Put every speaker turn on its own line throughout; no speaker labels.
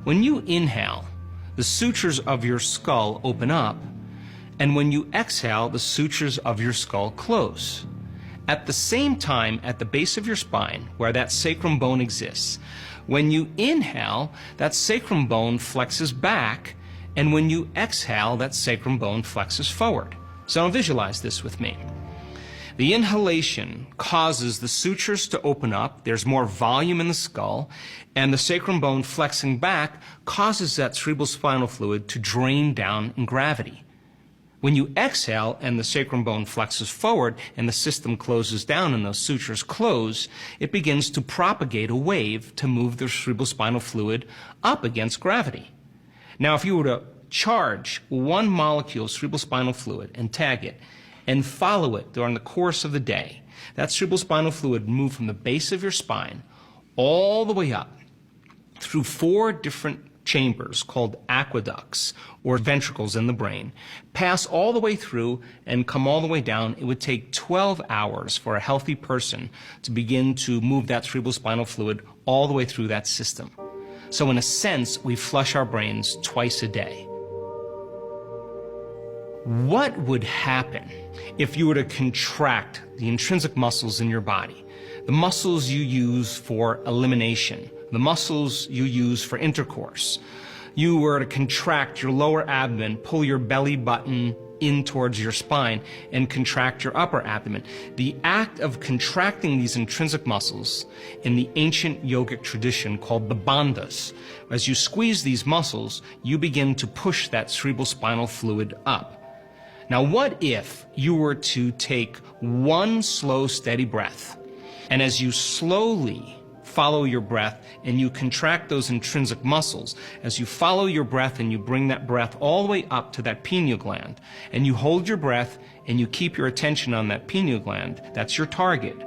When you inhale, the sutures of your skull open up, and when you exhale, the sutures of your skull close. At the same time, at the base of your spine, where that sacrum bone exists, when you inhale, that sacrum bone flexes back, and when you exhale, that sacrum bone flexes forward. So now visualize this with me. The inhalation causes the sutures to open up, there's more volume in the skull, and the sacrum bone flexing back causes that cerebrospinal fluid to drain down in gravity. When you exhale and the sacrum bone flexes forward and the system closes down and those sutures close, it begins to propagate a wave to move the cerebrospinal fluid up against gravity. Now, if you were to charge one molecule of cerebrospinal fluid and tag it and follow it during the course of the day, that cerebrospinal fluid would move from the base of your spine all the way up through 4 different chambers called aqueducts or ventricles in the brain, pass all the way through and come all the way down. It would take 12 hours for a healthy person to begin to move that cerebrospinal fluid all the way through that system. So in a sense, we flush our brains twice a day. What would happen if you were to contract the intrinsic muscles in your body, the muscles you use for elimination, the muscles you use for intercourse? You were to contract your lower abdomen, pull your belly button in towards your spine, and contract your upper abdomen. The act of contracting these intrinsic muscles in the ancient yogic tradition called the bandhas, as you squeeze these muscles, you begin to push that cerebrospinal fluid up. Now, what if you were to take one slow, steady breath, and as you slowly follow your breath and you contract those intrinsic muscles, as you follow your breath and you bring that breath all the way up to that pineal gland, and you hold your breath and you keep your attention on that pineal gland, that's your target.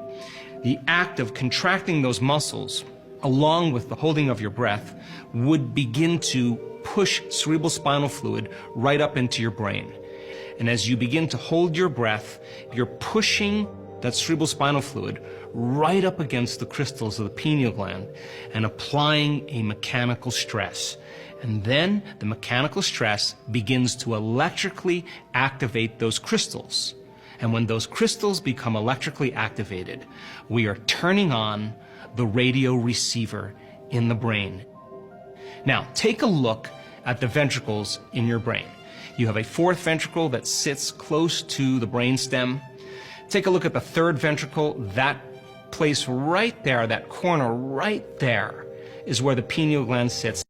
The act of contracting those muscles, along with the holding of your breath, would begin to push cerebrospinal fluid right up into your brain. And as you begin to hold your breath, you're pushing that cerebrospinal fluid right up against the crystals of the pineal gland and applying a mechanical stress. And then the mechanical stress begins to electrically activate those crystals. And when those crystals become electrically activated, we are turning on the radio receiver in the brain. Now, take a look at the ventricles in your brain. You have a 4th ventricle that sits close to the brainstem. Take a look at the 3rd ventricle. That place right there, that corner right there, is where the pineal gland sits.